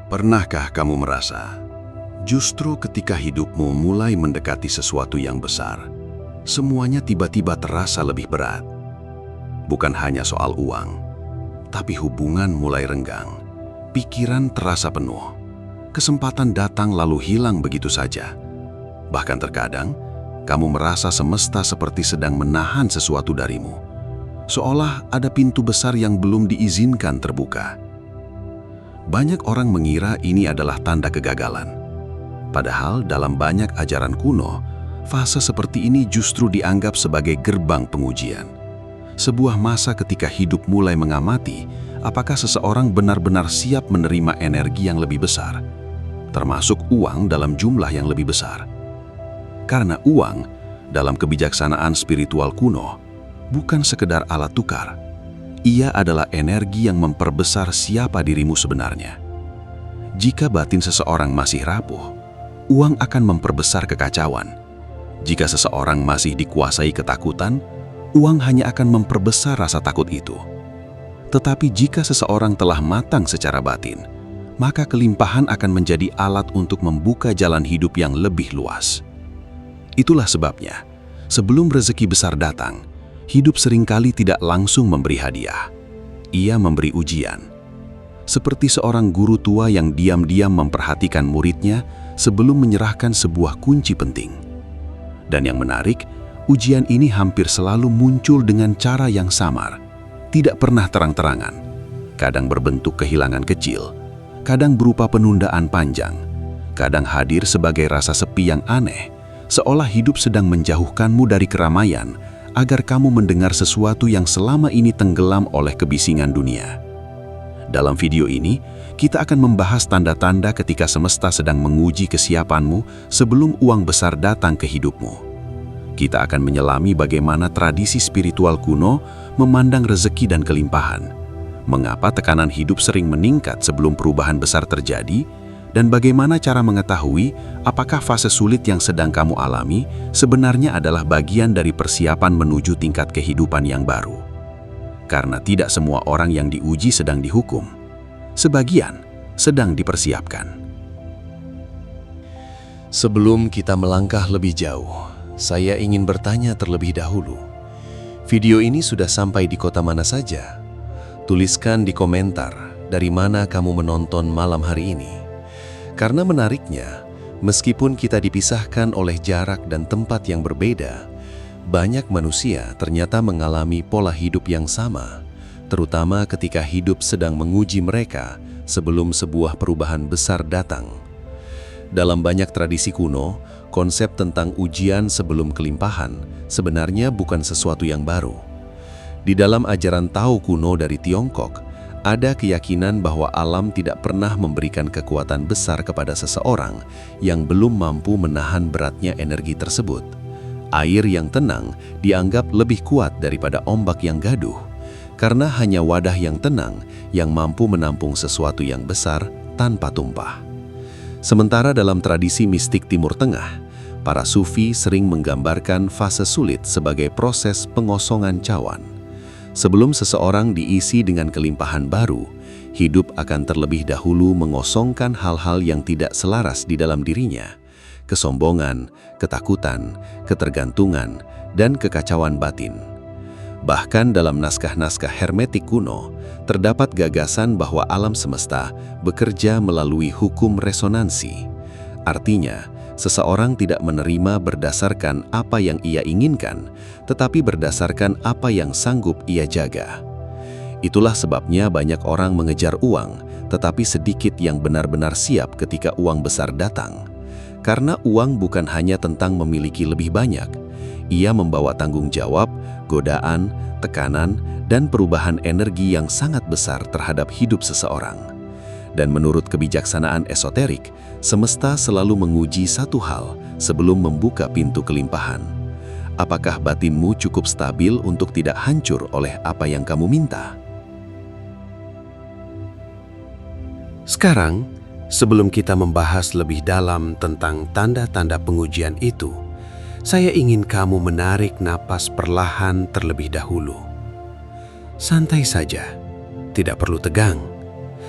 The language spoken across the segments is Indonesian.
Pernahkah kamu merasa, justru ketika hidupmu mulai mendekati sesuatu yang besar, semuanya tiba-tiba terasa lebih berat? Bukan hanya soal uang, tapi hubungan mulai renggang, pikiran terasa penuh, kesempatan datang lalu hilang begitu saja. Bahkan terkadang, kamu merasa semesta seperti sedang menahan sesuatu darimu, seolah ada pintu besar yang belum diizinkan terbuka. Banyak orang mengira ini adalah tanda kegagalan. Padahal dalam banyak ajaran kuno, fase seperti ini justru dianggap sebagai gerbang pengujian. Sebuah masa ketika hidup mulai mengamati apakah seseorang benar-benar siap menerima energi yang lebih besar, termasuk uang dalam jumlah yang lebih besar. Karena uang, dalam kebijaksanaan spiritual kuno, bukan sekedar alat tukar. Ia adalah energi yang memperbesar siapa dirimu sebenarnya. Jika batin seseorang masih rapuh, uang akan memperbesar kekacauan. Jika seseorang masih dikuasai ketakutan, uang hanya akan memperbesar rasa takut itu. Tetapi jika seseorang telah matang secara batin, maka kelimpahan akan menjadi alat untuk membuka jalan hidup yang lebih luas. Itulah sebabnya, sebelum rezeki besar datang, hidup seringkali tidak langsung memberi hadiah. Ia memberi ujian. Seperti seorang guru tua yang diam-diam memperhatikan muridnya sebelum menyerahkan sebuah kunci penting. Dan yang menarik, ujian ini hampir selalu muncul dengan cara yang samar, tidak pernah terang-terangan. Kadang berbentuk kehilangan kecil, kadang berupa penundaan panjang, kadang hadir sebagai rasa sepi yang aneh, seolah hidup sedang menjauhkanmu dari keramaian, agar kamu mendengar sesuatu yang selama ini tenggelam oleh kebisingan dunia. Dalam video ini, kita akan membahas tanda-tanda ketika semesta sedang menguji kesiapanmu sebelum uang besar datang ke hidupmu. Kita akan menyelami bagaimana tradisi spiritual kuno memandang rezeki dan kelimpahan, mengapa tekanan hidup sering meningkat sebelum perubahan besar terjadi, dan bagaimana cara mengetahui apakah fase sulit yang sedang kamu alami sebenarnya adalah bagian dari persiapan menuju tingkat kehidupan yang baru. Karena tidak semua orang yang diuji sedang dihukum. Sebagian sedang dipersiapkan. Sebelum kita melangkah lebih jauh, saya ingin bertanya terlebih dahulu. Video ini sudah sampai di kota mana saja? Tuliskan di komentar dari mana kamu menonton malam hari ini. Karena menariknya, meskipun kita dipisahkan oleh jarak dan tempat yang berbeda, banyak manusia ternyata mengalami pola hidup yang sama, terutama ketika hidup sedang menguji mereka sebelum sebuah perubahan besar datang. Dalam banyak tradisi kuno, konsep tentang ujian sebelum kelimpahan sebenarnya bukan sesuatu yang baru. Di dalam ajaran Tao kuno dari Tiongkok, ada keyakinan bahwa alam tidak pernah memberikan kekuatan besar kepada seseorang yang belum mampu menahan beratnya energi tersebut. Air yang tenang dianggap lebih kuat daripada ombak yang gaduh, karena hanya wadah yang tenang yang mampu menampung sesuatu yang besar tanpa tumpah. Sementara dalam tradisi mistik Timur Tengah, para sufi sering menggambarkan fase sulit sebagai proses pengosongan cawan. Sebelum seseorang diisi dengan kelimpahan baru, hidup akan terlebih dahulu mengosongkan hal-hal yang tidak selaras di dalam dirinya. Kesombongan, ketakutan, ketergantungan, dan kekacauan batin. Bahkan dalam naskah-naskah hermetik kuno, terdapat gagasan bahwa alam semesta bekerja melalui hukum resonansi. Artinya, seseorang tidak menerima berdasarkan apa yang ia inginkan, tetapi berdasarkan apa yang sanggup ia jaga. Itulah sebabnya banyak orang mengejar uang, tetapi sedikit yang benar-benar siap ketika uang besar datang. Karena uang bukan hanya tentang memiliki lebih banyak, ia membawa tanggung jawab, godaan, tekanan, dan perubahan energi yang sangat besar terhadap hidup seseorang. Dan menurut kebijaksanaan esoterik, semesta selalu menguji satu hal sebelum membuka pintu kelimpahan. Apakah batinmu cukup stabil untuk tidak hancur oleh apa yang kamu minta? Sekarang, sebelum kita membahas lebih dalam tentang tanda-tanda pengujian itu, saya ingin kamu menarik napas perlahan terlebih dahulu. Santai saja, tidak perlu tegang.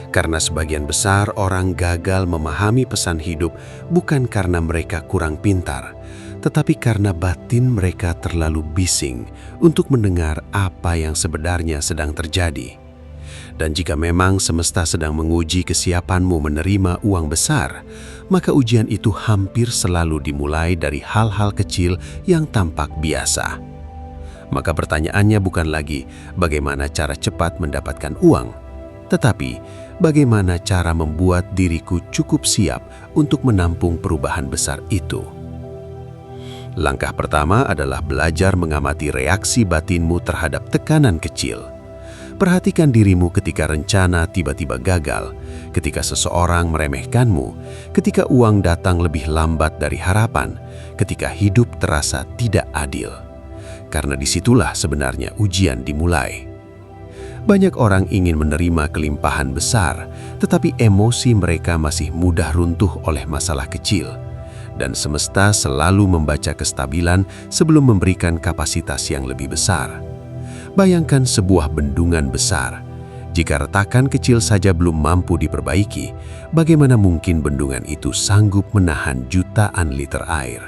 Karena sebagian besar orang gagal memahami pesan hidup bukan karena mereka kurang pintar, tetapi karena batin mereka terlalu bising untuk mendengar apa yang sebenarnya sedang terjadi. Dan jika memang semesta sedang menguji kesiapanmu menerima uang besar, maka ujian itu hampir selalu dimulai dari hal-hal kecil yang tampak biasa. Maka pertanyaannya bukan lagi bagaimana cara cepat mendapatkan uang, tetapi bagaimana cara membuat diriku cukup siap untuk menampung perubahan besar itu. Langkah pertama adalah belajar mengamati reaksi batinmu terhadap tekanan kecil. Perhatikan dirimu ketika rencana tiba-tiba gagal, ketika seseorang meremehkanmu, ketika uang datang lebih lambat dari harapan, ketika hidup terasa tidak adil. Karena disitulah sebenarnya ujian dimulai. Banyak orang ingin menerima kelimpahan besar, tetapi emosi mereka masih mudah runtuh oleh masalah kecil. Dan semesta selalu membaca kestabilan sebelum memberikan kapasitas yang lebih besar. Bayangkan sebuah bendungan besar. Jika retakan kecil saja belum mampu diperbaiki, bagaimana mungkin bendungan itu sanggup menahan jutaan liter air?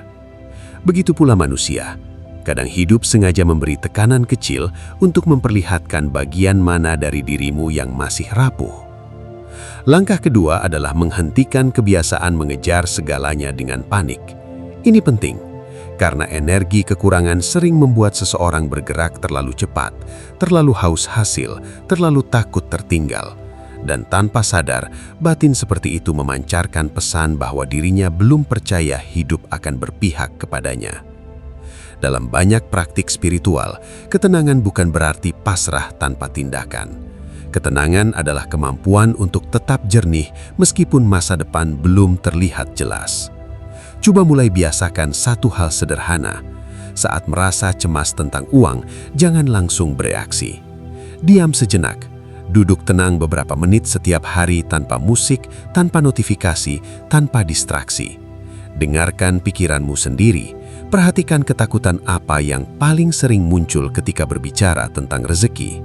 Begitu pula manusia. Kadang hidup sengaja memberi tekanan kecil untuk memperlihatkan bagian mana dari dirimu yang masih rapuh. Langkah kedua adalah menghentikan kebiasaan mengejar segalanya dengan panik. Ini penting, karena energi kekurangan sering membuat seseorang bergerak terlalu cepat, terlalu haus hasil, terlalu takut tertinggal. Dan tanpa sadar, batin seperti itu memancarkan pesan bahwa dirinya belum percaya hidup akan berpihak kepadanya. Dalam banyak praktik spiritual, ketenangan bukan berarti pasrah tanpa tindakan. Ketenangan adalah kemampuan untuk tetap jernih meskipun masa depan belum terlihat jelas. Coba mulai biasakan satu hal sederhana. Saat merasa cemas tentang uang, jangan langsung bereaksi. Diam sejenak. Duduk tenang beberapa menit setiap hari tanpa musik, tanpa notifikasi, tanpa distraksi. Dengarkan pikiranmu sendiri. Perhatikan ketakutan apa yang paling sering muncul ketika berbicara tentang rezeki.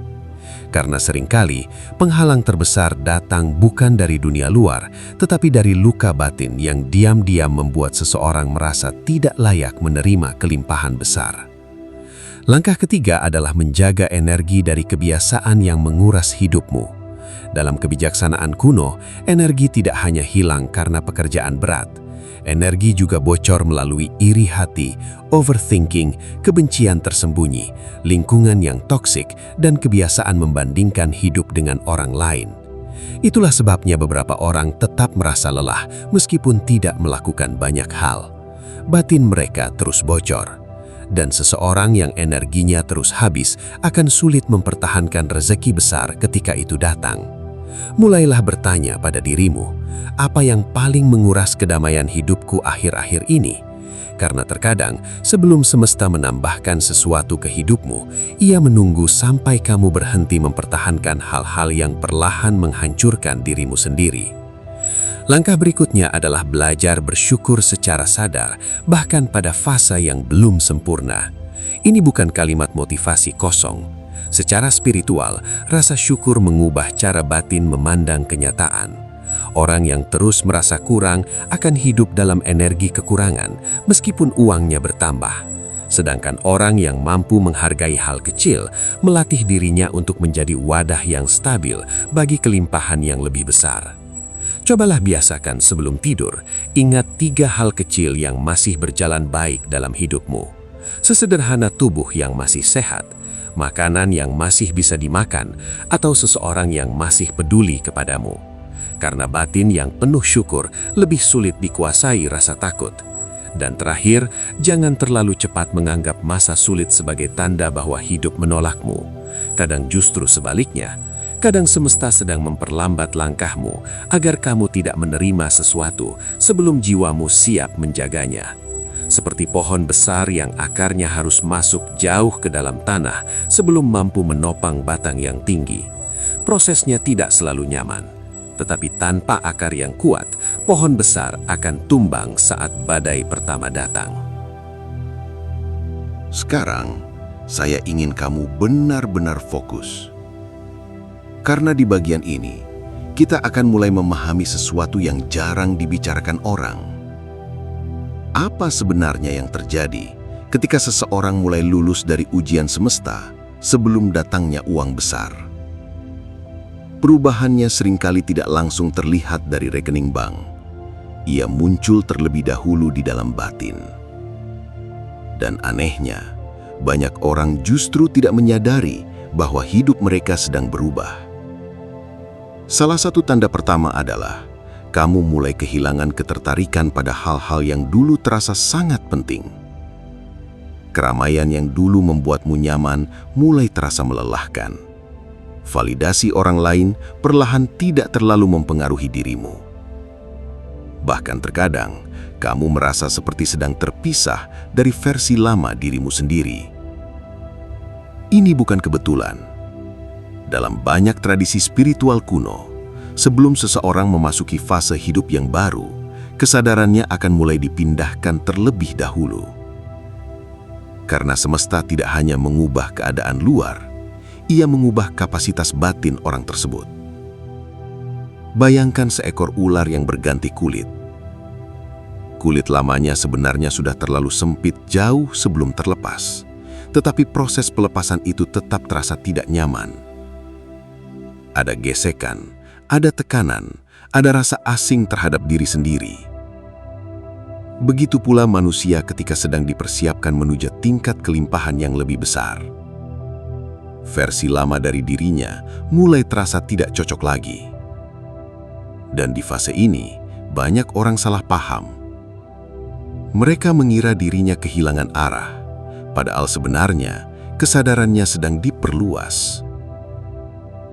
Karena seringkali penghalang terbesar datang bukan dari dunia luar, tetapi dari luka batin yang diam-diam membuat seseorang merasa tidak layak menerima kelimpahan besar. Langkah ketiga adalah menjaga energi dari kebiasaan yang menguras hidupmu. Dalam kebijaksanaan kuno, energi tidak hanya hilang karena pekerjaan berat. Energi juga bocor melalui iri hati, overthinking, kebencian tersembunyi, lingkungan yang toksik, dan kebiasaan membandingkan hidup dengan orang lain. Itulah sebabnya beberapa orang tetap merasa lelah meskipun tidak melakukan banyak hal. Batin mereka terus bocor. Dan seseorang yang energinya terus habis akan sulit mempertahankan rezeki besar ketika itu datang. Mulailah bertanya pada dirimu, apa yang paling menguras kedamaian hidupku akhir-akhir ini? Karena terkadang, sebelum semesta menambahkan sesuatu ke hidupmu, ia menunggu sampai kamu berhenti mempertahankan hal-hal yang perlahan menghancurkan dirimu sendiri. Langkah berikutnya adalah belajar bersyukur secara sadar, bahkan pada fase yang belum sempurna. Ini bukan kalimat motivasi kosong. Secara spiritual, rasa syukur mengubah cara batin memandang kenyataan. Orang yang terus merasa kurang akan hidup dalam energi kekurangan meskipun uangnya bertambah. Sedangkan orang yang mampu menghargai hal kecil melatih dirinya untuk menjadi wadah yang stabil bagi kelimpahan yang lebih besar. Cobalah biasakan sebelum tidur, ingat 3 hal kecil yang masih berjalan baik dalam hidupmu. Sesederhana tubuh yang masih sehat, makanan yang masih bisa dimakan, atau seseorang yang masih peduli kepadamu. Karena batin yang penuh syukur lebih sulit dikuasai rasa takut. Dan terakhir, jangan terlalu cepat menganggap masa sulit sebagai tanda bahwa hidup menolakmu. Kadang justru sebaliknya, kadang semesta sedang memperlambat langkahmu agar kamu tidak menerima sesuatu sebelum jiwamu siap menjaganya. Seperti pohon besar yang akarnya harus masuk jauh ke dalam tanah sebelum mampu menopang batang yang tinggi. Prosesnya tidak selalu nyaman. Tetapi tanpa akar yang kuat, pohon besar akan tumbang saat badai pertama datang. Sekarang, saya ingin kamu benar-benar fokus. Karena di bagian ini, kita akan mulai memahami sesuatu yang jarang dibicarakan orang. Apa sebenarnya yang terjadi ketika seseorang mulai lulus dari ujian semesta sebelum datangnya uang besar? Perubahannya seringkali tidak langsung terlihat dari rekening bank. Ia muncul terlebih dahulu di dalam batin. Dan anehnya, banyak orang justru tidak menyadari bahwa hidup mereka sedang berubah. Salah satu tanda pertama adalah kamu mulai kehilangan ketertarikan pada hal-hal yang dulu terasa sangat penting. Keramaian yang dulu membuatmu nyaman mulai terasa melelahkan. Validasi orang lain perlahan tidak terlalu mempengaruhi dirimu. Bahkan terkadang, kamu merasa seperti sedang terpisah dari versi lama dirimu sendiri. Ini bukan kebetulan. Dalam banyak tradisi spiritual kuno, sebelum seseorang memasuki fase hidup yang baru, kesadarannya akan mulai dipindahkan terlebih dahulu. Karena semesta tidak hanya mengubah keadaan luar, ia mengubah kapasitas batin orang tersebut. Bayangkan seekor ular yang berganti kulit. Kulit lamanya sebenarnya sudah terlalu sempit jauh sebelum terlepas, tetapi proses pelepasan itu tetap terasa tidak nyaman. Ada gesekan, ada tekanan, ada rasa asing terhadap diri sendiri. Begitu pula manusia ketika sedang dipersiapkan menuju tingkat kelimpahan yang lebih besar. Versi lama dari dirinya mulai terasa tidak cocok lagi. Dan di fase ini, banyak orang salah paham. Mereka mengira dirinya kehilangan arah, padahal sebenarnya kesadarannya sedang diperluas.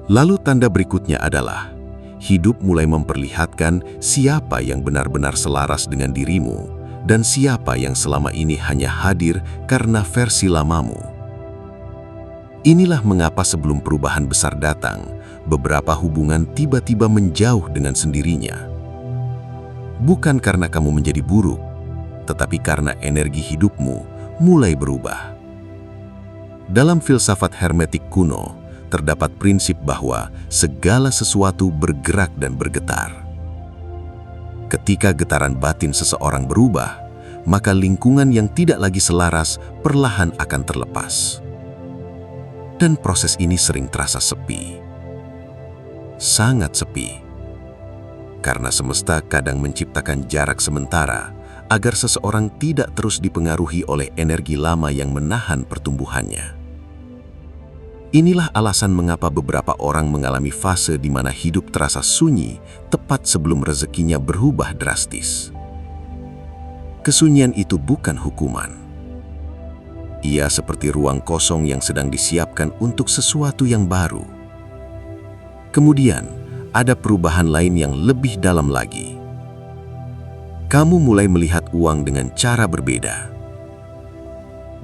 Lalu tanda berikutnya adalah hidup mulai memperlihatkan siapa yang benar-benar selaras dengan dirimu dan siapa yang selama ini hanya hadir karena versi lamamu. Inilah mengapa sebelum perubahan besar datang, beberapa hubungan tiba-tiba menjauh dengan sendirinya. Bukan karena kamu menjadi buruk, tetapi karena energi hidupmu mulai berubah. Dalam filsafat hermetik kuno, terdapat prinsip bahwa segala sesuatu bergerak dan bergetar. Ketika getaran batin seseorang berubah, maka lingkungan yang tidak lagi selaras perlahan akan terlepas. Dan proses ini sering terasa sepi. Sangat sepi. Karena semesta kadang menciptakan jarak sementara agar seseorang tidak terus dipengaruhi oleh energi lama yang menahan pertumbuhannya. Inilah alasan mengapa beberapa orang mengalami fase di mana hidup terasa sunyi tepat sebelum rezekinya berubah drastis. Kesunyian itu bukan hukuman. Ia seperti ruang kosong yang sedang disiapkan untuk sesuatu yang baru. Kemudian, ada perubahan lain yang lebih dalam lagi. Kamu mulai melihat uang dengan cara berbeda.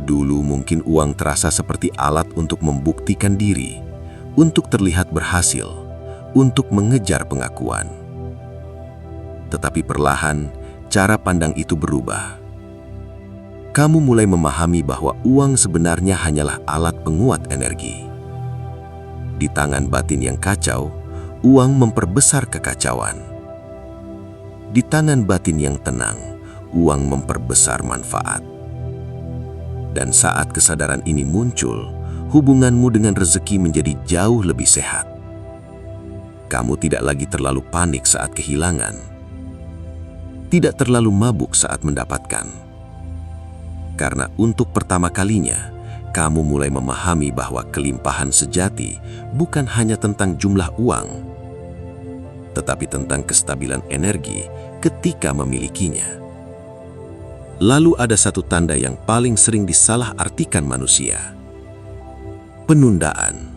Dulu mungkin uang terasa seperti alat untuk membuktikan diri, untuk terlihat berhasil, untuk mengejar pengakuan. Tetapi perlahan, cara pandang itu berubah. Kamu mulai memahami bahwa uang sebenarnya hanyalah alat penguat energi. Di tangan batin yang kacau, uang memperbesar kekacauan. Di tangan batin yang tenang, uang memperbesar manfaat. Dan saat kesadaran ini muncul, hubunganmu dengan rezeki menjadi jauh lebih sehat. Kamu tidak lagi terlalu panik saat kehilangan, tidak terlalu mabuk saat mendapatkan. Karena untuk pertama kalinya, kamu mulai memahami bahwa kelimpahan sejati bukan hanya tentang jumlah uang, tetapi tentang kestabilan energi ketika memilikinya. Lalu ada satu tanda yang paling sering disalahartikan manusia. Penundaan.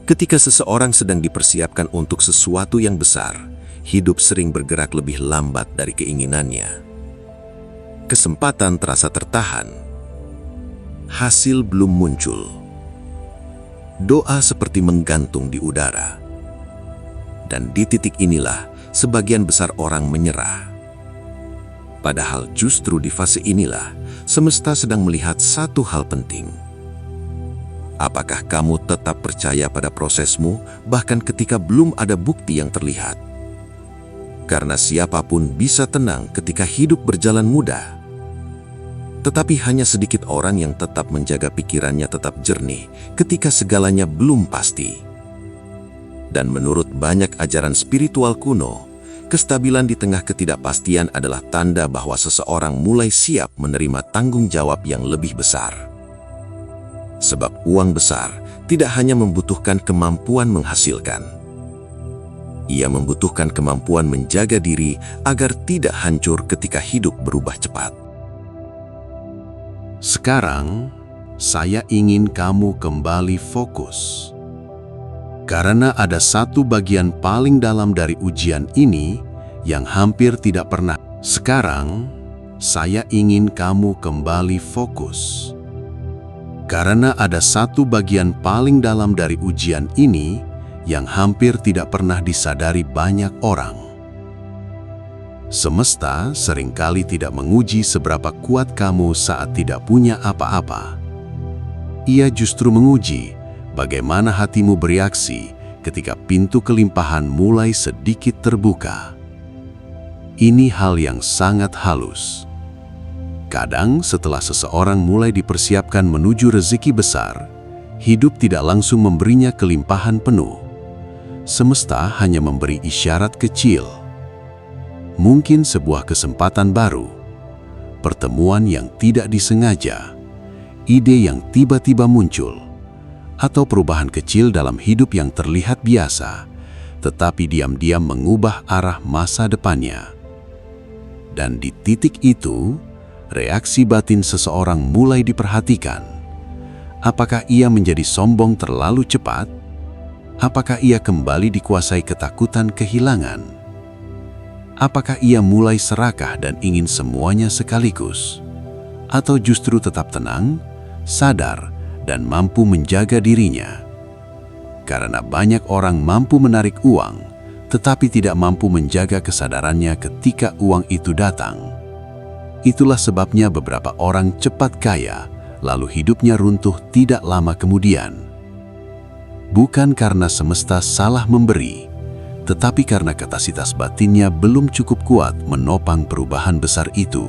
Ketika seseorang sedang dipersiapkan untuk sesuatu yang besar, hidup sering bergerak lebih lambat dari keinginannya. Kesempatan terasa tertahan. Hasil belum muncul. Doa seperti menggantung di udara. Dan di titik inilah sebagian besar orang menyerah. Padahal justru di fase inilah semesta sedang melihat satu hal penting. Apakah kamu tetap percaya pada prosesmu, bahkan ketika belum ada bukti yang terlihat? Karena siapapun bisa tenang ketika hidup berjalan mudah. Tetapi hanya sedikit orang yang tetap menjaga pikirannya tetap jernih ketika segalanya belum pasti. Dan menurut banyak ajaran spiritual kuno, kestabilan di tengah ketidakpastian adalah tanda bahwa seseorang mulai siap menerima tanggung jawab yang lebih besar. Sebab uang besar tidak hanya membutuhkan kemampuan menghasilkan. Ia membutuhkan kemampuan menjaga diri agar tidak hancur ketika hidup berubah cepat. Sekarang, saya ingin kamu kembali fokus. Karena ada satu bagian paling dalam dari ujian ini yang hampir tidak pernah. Sekarang, saya ingin kamu kembali fokus. Karena ada satu bagian paling dalam dari ujian ini yang hampir tidak pernah disadari banyak orang. Semesta seringkali tidak menguji seberapa kuat kamu saat tidak punya apa-apa. Ia justru menguji bagaimana hatimu bereaksi ketika pintu kelimpahan mulai sedikit terbuka. Ini hal yang sangat halus. Kadang setelah seseorang mulai dipersiapkan menuju rezeki besar, hidup tidak langsung memberinya kelimpahan penuh. Semesta hanya memberi isyarat kecil. Mungkin sebuah kesempatan baru, pertemuan yang tidak disengaja, ide yang tiba-tiba muncul, atau perubahan kecil dalam hidup yang terlihat biasa, tetapi diam-diam mengubah arah masa depannya. Dan di titik itu, reaksi batin seseorang mulai diperhatikan. Apakah ia menjadi sombong terlalu cepat? Apakah ia kembali dikuasai ketakutan kehilangan? Apakah ia mulai serakah dan ingin semuanya sekaligus? Atau justru tetap tenang, sadar, dan mampu menjaga dirinya? Karena banyak orang mampu menarik uang, tetapi tidak mampu menjaga kesadarannya ketika uang itu datang. Itulah sebabnya beberapa orang cepat kaya, lalu hidupnya runtuh tidak lama kemudian. Bukan karena semesta salah memberi, tetapi karena kapasitas batinnya belum cukup kuat menopang perubahan besar itu.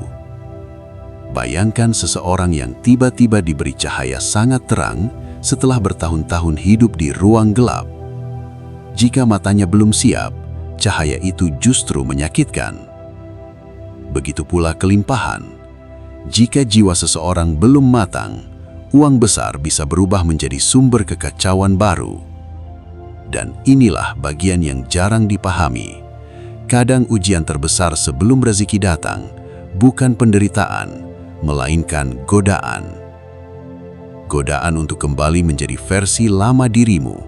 Bayangkan seseorang yang tiba-tiba diberi cahaya sangat terang setelah bertahun-tahun hidup di ruang gelap. Jika matanya belum siap, cahaya itu justru menyakitkan. Begitu pula kelimpahan. Jika jiwa seseorang belum matang, uang besar bisa berubah menjadi sumber kekacauan baru. Dan inilah bagian yang jarang dipahami. Kadang ujian terbesar sebelum rezeki datang bukan penderitaan, melainkan godaan. Godaan untuk kembali menjadi versi lama dirimu.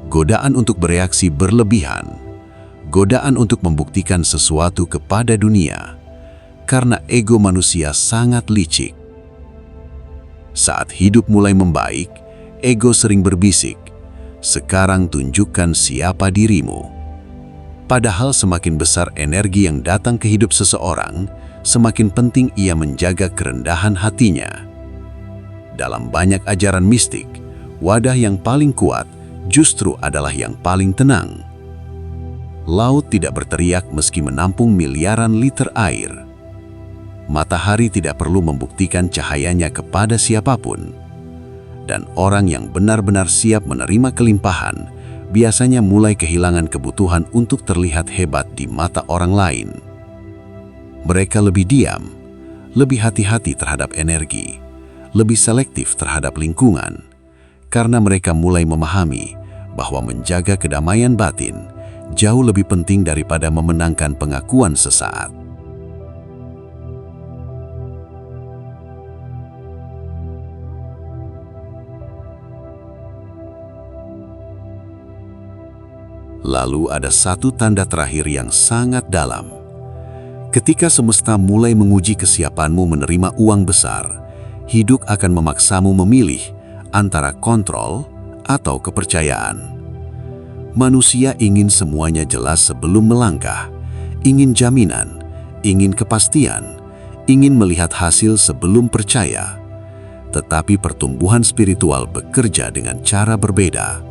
Godaan untuk bereaksi berlebihan. Godaan untuk membuktikan sesuatu kepada dunia. Karena ego manusia sangat licik. Saat hidup mulai membaik, ego sering berbisik, "Sekarang tunjukkan siapa dirimu." Padahal semakin besar energi yang datang ke hidup seseorang, semakin penting ia menjaga kerendahan hatinya. Dalam banyak ajaran mistik, wadah yang paling kuat justru adalah yang paling tenang. Laut tidak berteriak meski menampung miliaran liter air. Matahari tidak perlu membuktikan cahayanya kepada siapapun. Dan orang yang benar-benar siap menerima kelimpahan biasanya mulai kehilangan kebutuhan untuk terlihat hebat di mata orang lain. Mereka lebih diam, lebih hati-hati terhadap energi, lebih selektif terhadap lingkungan, karena mereka mulai memahami bahwa menjaga kedamaian batin jauh lebih penting daripada memenangkan pengakuan sesaat. Lalu ada satu tanda terakhir yang sangat dalam. Ketika semesta mulai menguji kesiapanmu menerima uang besar, hidup akan memaksamu memilih antara kontrol atau kepercayaan. Manusia ingin semuanya jelas sebelum melangkah, ingin jaminan, ingin kepastian, ingin melihat hasil sebelum percaya. Tetapi pertumbuhan spiritual bekerja dengan cara berbeda.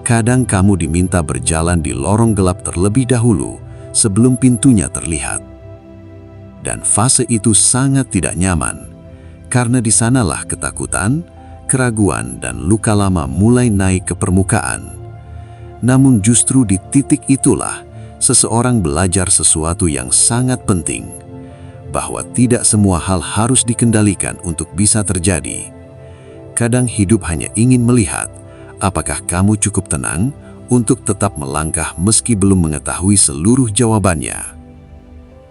Kadang kamu diminta berjalan di lorong gelap terlebih dahulu sebelum pintunya terlihat. Dan fase itu sangat tidak nyaman, karena di sanalah ketakutan, keraguan, dan luka lama mulai naik ke permukaan. Namun justru di titik itulah seseorang belajar sesuatu yang sangat penting, bahwa tidak semua hal harus dikendalikan untuk bisa terjadi. Kadang hidup hanya ingin melihat apakah kamu cukup tenang untuk tetap melangkah meski belum mengetahui seluruh jawabannya.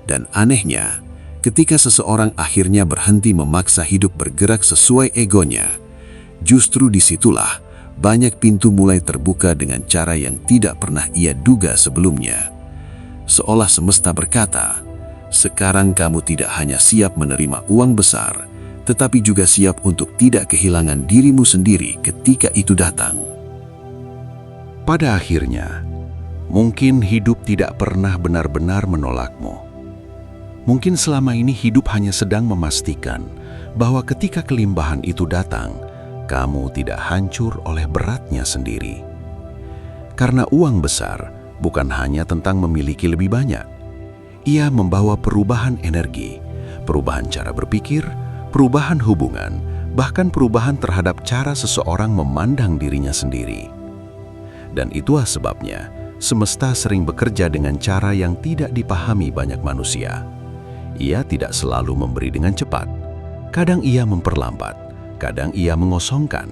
Dan anehnya, ketika seseorang akhirnya berhenti memaksa hidup bergerak sesuai egonya, justru disitulah banyak pintu mulai terbuka dengan cara yang tidak pernah ia duga sebelumnya. Seolah semesta berkata, sekarang kamu tidak hanya siap menerima uang besar, tetapi juga siap untuk tidak kehilangan dirimu sendiri ketika itu datang. Pada akhirnya, mungkin hidup tidak pernah benar-benar menolakmu. Mungkin selama ini hidup hanya sedang memastikan bahwa ketika kelimbahan itu datang, kamu tidak hancur oleh beratnya sendiri. Karena uang besar bukan hanya tentang memiliki lebih banyak. Ia membawa perubahan energi, perubahan cara berpikir, perubahan hubungan, bahkan perubahan terhadap cara seseorang memandang dirinya sendiri. Dan itulah sebabnya semesta sering bekerja dengan cara yang tidak dipahami banyak manusia. Ia tidak selalu memberi dengan cepat. Kadang ia memperlambat, kadang ia mengosongkan,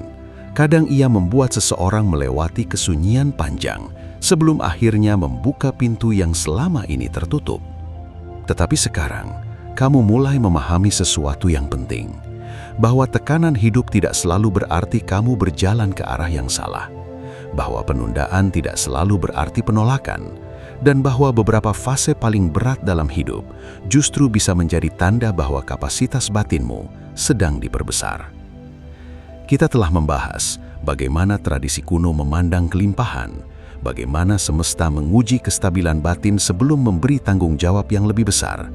kadang ia membuat seseorang melewati kesunyian panjang sebelum akhirnya membuka pintu yang selama ini tertutup. Tetapi sekarang, kamu mulai memahami sesuatu yang penting, bahwa tekanan hidup tidak selalu berarti kamu berjalan ke arah yang salah, bahwa penundaan tidak selalu berarti penolakan, dan bahwa beberapa fase paling berat dalam hidup justru bisa menjadi tanda bahwa kapasitas batinmu sedang diperbesar. Kita telah membahas bagaimana tradisi kuno memandang kelimpahan, bagaimana semesta menguji kestabilan batin sebelum memberi tanggung jawab yang lebih besar,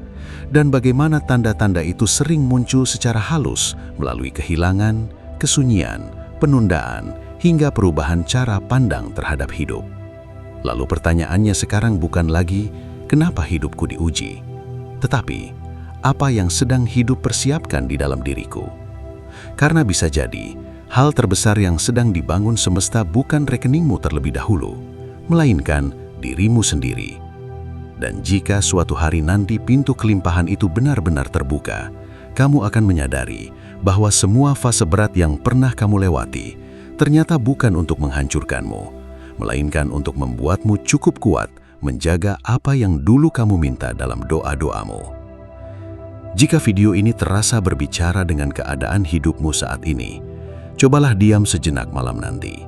dan bagaimana tanda-tanda itu sering muncul secara halus melalui kehilangan, kesunyian, penundaan, hingga perubahan cara pandang terhadap hidup. Lalu pertanyaannya sekarang bukan lagi, kenapa hidupku diuji? Tetapi, apa yang sedang hidup persiapkan di dalam diriku? Karena bisa jadi, hal terbesar yang sedang dibangun semesta bukan rekeningmu terlebih dahulu, melainkan dirimu sendiri. Dan jika suatu hari nanti pintu kelimpahan itu benar-benar terbuka, kamu akan menyadari bahwa semua fase berat yang pernah kamu lewati ternyata bukan untuk menghancurkanmu, melainkan untuk membuatmu cukup kuat menjaga apa yang dulu kamu minta dalam doa-doamu. Jika video ini terasa berbicara dengan keadaan hidupmu saat ini, cobalah diam sejenak malam nanti.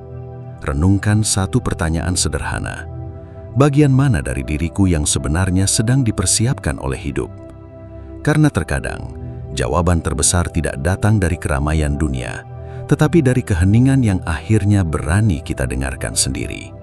Renungkan satu pertanyaan sederhana. Bagian mana dari diriku yang sebenarnya sedang dipersiapkan oleh hidup? Karena terkadang, jawaban terbesar tidak datang dari keramaian dunia, tetapi dari keheningan yang akhirnya berani kita dengarkan sendiri.